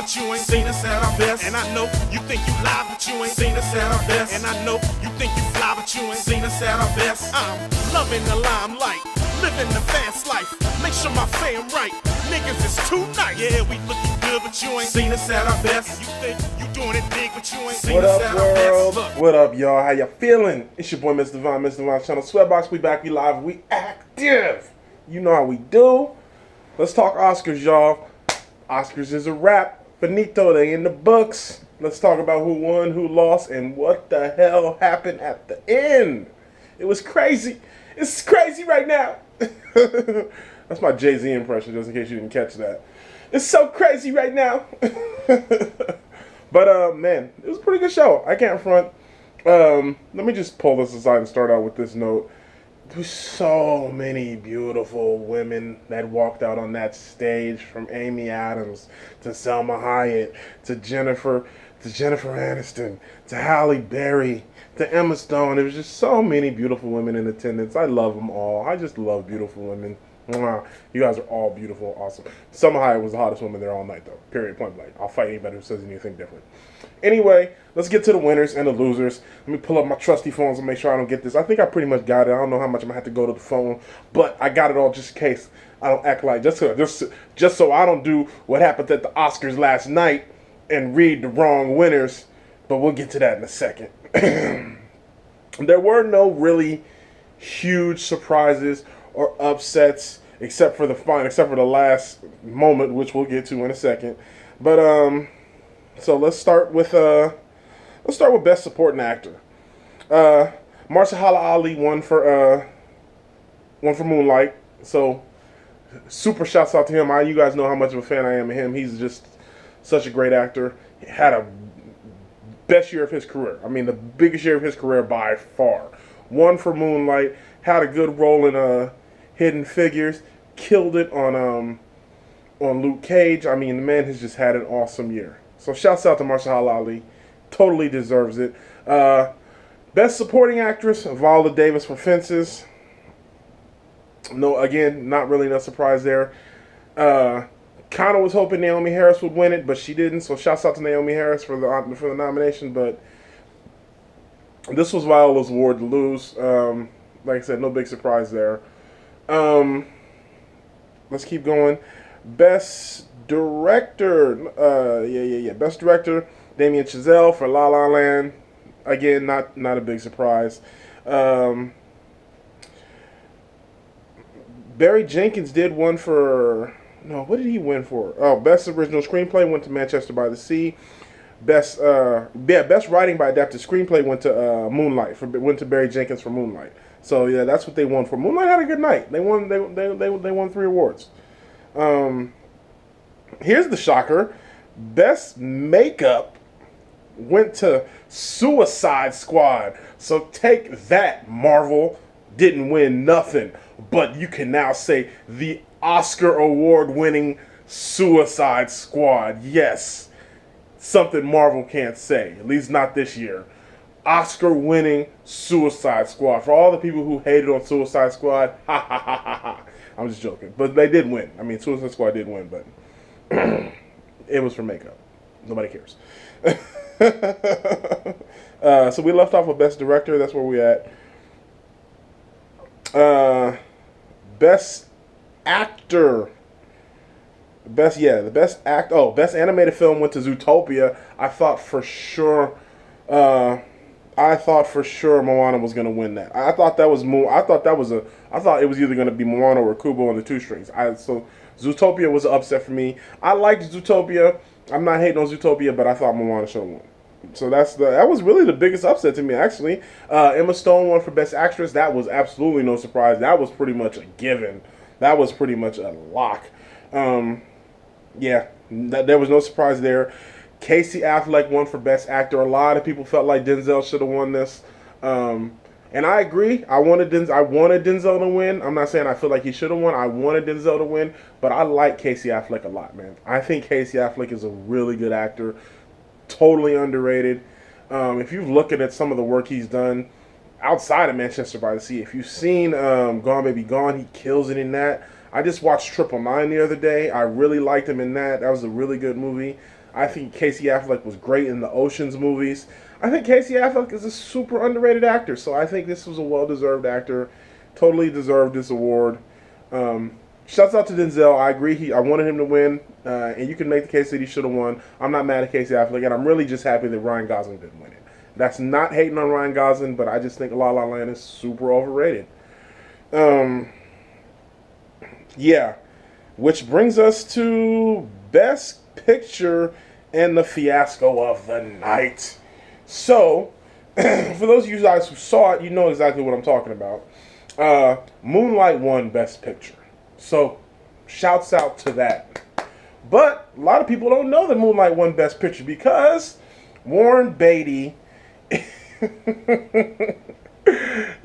but you ain't seen us at our best. And I know you think you live, but you ain't seen us at our best. And I know you think you fly, but you ain't seen us at our best. I'm loving the limelight, living the fast life. Make sure my fam right. Niggas is too nice. Yeah, we looking good, but you ain't seen us at our best. You think you doing it big, but you ain't seen us at our best. Look. What up, y'all? How y'all feeling? It's your boy, Mr. Devon, Mr. Devon's channel. Sweatbox, we back, we live, we active. You know how we do. Let's talk Oscars, y'all. Oscars is a wrap. Finito, they in the books. Let's talk about who won, who lost, and what the hell happened at the end. It was crazy. It's crazy right now. That's my Jay-Z impression, just in case you didn't catch that. It's so crazy right now. But, man, it was a pretty good show. I can't front. Let me just pull this aside and start out with this note. There's so many beautiful women that walked out on that stage, from Amy Adams to Selma Hayek to Jennifer Aniston to Halle Berry to Emma Stone. There was just so many beautiful women in attendance. I love them all. I just love beautiful women. Mwah. You guys are all beautiful, awesome. Selma Hayek was the hottest woman there all night, though. Period, point blank. I'll fight anybody who says anything different. Anyway, let's get to the winners and the losers. Let me pull up my trusty phones and make sure I don't get this. I think I pretty much got it. I don't know how much I'm gonna have to go to the phone, but I got it all just in case I don't act like just so I don't do what happened at the Oscars last night and read the wrong winners. But we'll get to that in a second. There were no really huge surprises or upsets except for the last moment, which we'll get to in a second. But so let's start with Best Supporting Actor. Mahershala Ali won for Moonlight. So super shouts out to him. You guys know how much of a fan I am of him. He's just such a great actor. He had a best year of his career. I mean, the biggest year of his career by far. Won for Moonlight. Had a good role in Hidden Figures. Killed it on Luke Cage. I mean, the man has just had an awesome year. So shouts out to Mahershala Ali. Totally deserves it. Best Supporting Actress, Viola Davis for Fences. No, again, not really no surprise there. Kind of was hoping Naomi Harris would win it, but she didn't. So shouts out to Naomi Harris for the nomination. But this was Viola's award to lose. Like I said, no big surprise there. Let's keep going. Best Director. Best Director, Damien Chazelle for La La Land. Again, not a big surprise. Barry Jenkins did one for... No, what did he win for? Oh, Best Original Screenplay went to Manchester by the Sea. Best Writing by Adapted Screenplay went to Moonlight. Went to Barry Jenkins for Moonlight. So yeah, that's what they won for. Moonlight had a good night. They won 3 awards. Here's the shocker. Best Makeup went to Suicide Squad. So take that, Marvel. Didn't win nothing. But you can now say the Oscar award-winning Suicide Squad. Yes. Something Marvel can't say. At least not this year. Oscar-winning Suicide Squad. For all the people who hated on Suicide Squad, ha ha ha ha ha. I'm just joking. But they did win. I mean, Suicide Squad did win, but it was for makeup. Nobody cares. So we left off with Best Director. That's where we at. Best Actor. Best animated film went to Zootopia. I thought for sure Moana was gonna win that. I thought it was either gonna be Moana or Kubo on the Two Strings. So Zootopia was an upset for me. I liked Zootopia. I'm not hating on Zootopia, but I thought Moana should have won. So that was really the biggest upset to me, actually. Emma Stone won for Best Actress. That was absolutely no surprise. That was pretty much a given. That was pretty much a lock. Yeah, there was no surprise there. Casey Affleck won for Best Actor. A lot of people felt like Denzel should have won this. And I agree. I wanted Denzel to win. I'm not saying I feel like he should have won. I wanted Denzel to win. But I like Casey Affleck a lot, man. I think Casey Affleck is a really good actor. Totally underrated. If you're looking at some of the work he's done outside of Manchester by the Sea, if you've seen Gone Baby Gone, he kills it in that. I just watched Triple Nine the other day. I really liked him in that. That was a really good movie. I think Casey Affleck was great in the Ocean's movies. I think Casey Affleck is a super underrated actor, so I think this was a well-deserved actor. Totally deserved this award. Shouts out to Denzel. I agree. I wanted him to win, and you can make the case that he should have won. I'm not mad at Casey Affleck, and I'm really just happy that Ryan Gosling didn't win it. That's not hating on Ryan Gosling, but I just think La La Land is super overrated. Yeah, which brings us to Best Picture and the fiasco of the night. So, for those of you guys who saw it, you know exactly what I'm talking about. Moonlight won Best Picture. So, shouts out to that. But a lot of people don't know that Moonlight won Best Picture because Warren Beatty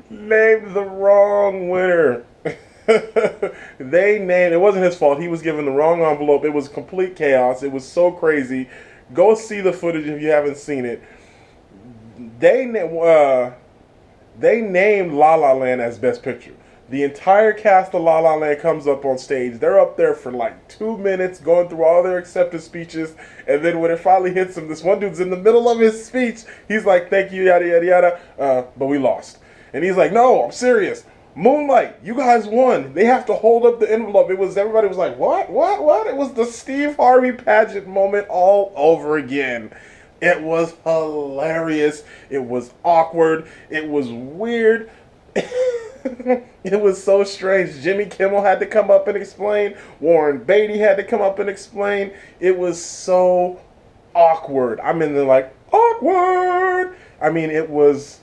named the wrong winner. It wasn't his fault. He was given the wrong envelope. It was complete chaos. It was so crazy. Go see the footage if you haven't seen it. They named La La Land as Best Picture. The entire cast of La La Land comes up on stage. They're up there for like 2 minutes going through all their acceptance speeches. And then when it finally hits him, this one dude's in the middle of his speech. He's like, thank you, yada, yada, yada. But we lost. And he's like, no, I'm serious. Moonlight, you guys won. They have to hold up the envelope. Everybody was like, what? It was the Steve Harvey pageant moment all over again. It was hilarious. It was awkward. It was weird. It was so strange. Jimmy Kimmel had to come up and explain. Warren Beatty had to come up and explain. It was so awkward. I mean, they're like, awkward. I mean, it was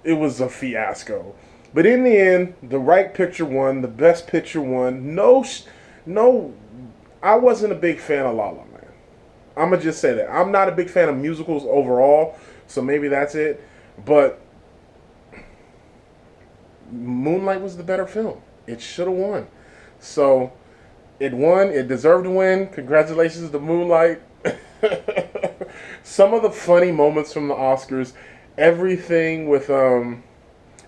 a fiasco. But in the end, the right picture won. The best picture won. No, I wasn't a big fan of La La Land. I'm going to just say that. I'm not a big fan of musicals overall, so maybe that's it. But Moonlight was the better film. It should have won. So it won. It deserved to win. Congratulations to Moonlight. Some of the funny moments from the Oscars, everything with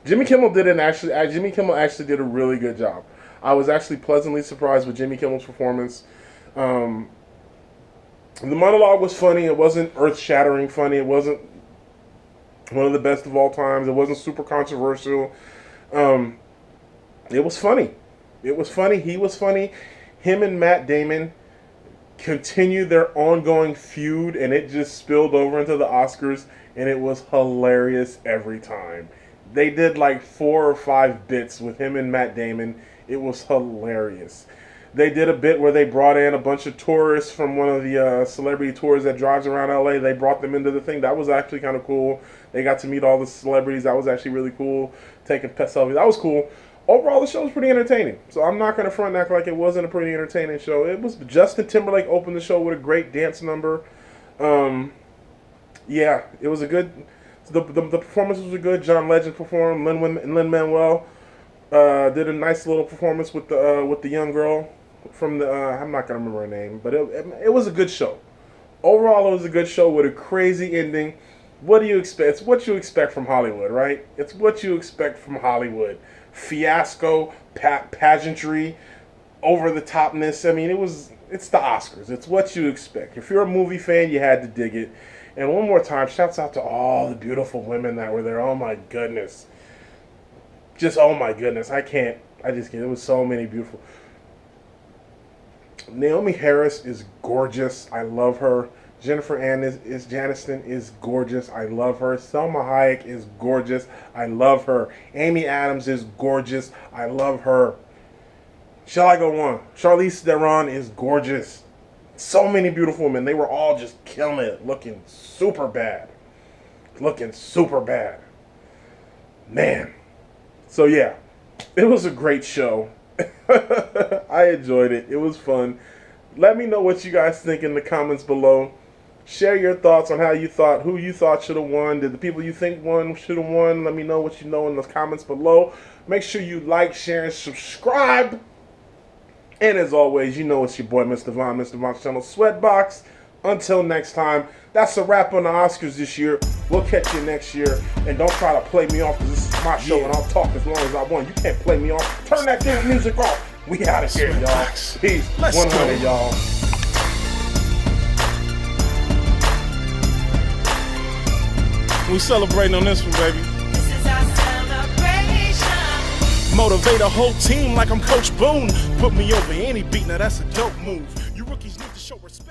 Jimmy Kimmel Jimmy Kimmel actually did a really good job. I was actually pleasantly surprised with Jimmy Kimmel's performance. The monologue was funny. It wasn't earth-shattering funny. It wasn't one of the best of all times. It wasn't super controversial. It was funny. It was funny. He was funny. Him and Matt Damon continued their ongoing feud, and it just spilled over into the Oscars, and it was hilarious every time. They did like 4 or 5 bits with him and Matt Damon. It was hilarious. They did a bit where they brought in a bunch of tourists from one of the celebrity tours that drives around LA. They brought them into the thing. That was actually kind of cool. They got to meet all the celebrities. That was actually really cool. Taking pet selfies. That was cool. Overall, the show was pretty entertaining. So I'm not going to front and act like it wasn't a pretty entertaining show. It was. Justin Timberlake opened the show with a great dance number. Yeah, it was a good. The performances were good. John Legend performed. Lin-Manuel did a nice little performance with the young girl from the. I'm not gonna remember her name, but it was a good show. Overall, it was a good show with a crazy ending. What do you expect? It's what you expect from Hollywood, right? It's what you expect from Hollywood. Fiasco, pageantry, over the topness. I mean, it's the Oscars. It's what you expect. If you're a movie fan, you had to dig it. And one more time, shouts out to all the beautiful women that were there. Oh my goodness. Just, oh my goodness. I just can't. There was so many beautiful. Naomi Harris is gorgeous. I love her. Jennifer Aniston is gorgeous. I love her. Selma Hayek is gorgeous. I love her. Amy Adams is gorgeous. I love her. Shall I go on? Charlize Theron is gorgeous. So many beautiful women. They were all just killing it. Looking super bad. Man. So yeah. It was a great show. I enjoyed it. It was fun. Let me know what you guys think in the comments below. Share your thoughts on who you thought should have won. Did the people you think won should have won? Let me know what you know in the comments below. Make sure you like, share, and subscribe. And as always, you know it's your boy, Mr. Von's channel, Sweatbox. Until next time, that's a wrap on the Oscars this year. We'll catch you next year. And don't try to play me off, because this is my show and I'll talk as long as I want. You can't play me off. Turn that damn music off. We out of here, y'all. Peace. Let's 100, go. y'all. We celebrating on this one, baby. This is our celebration. Motivate a whole team like I'm Coach Boone. Put me over any beat, now that's a dope move. You rookies need to show respect.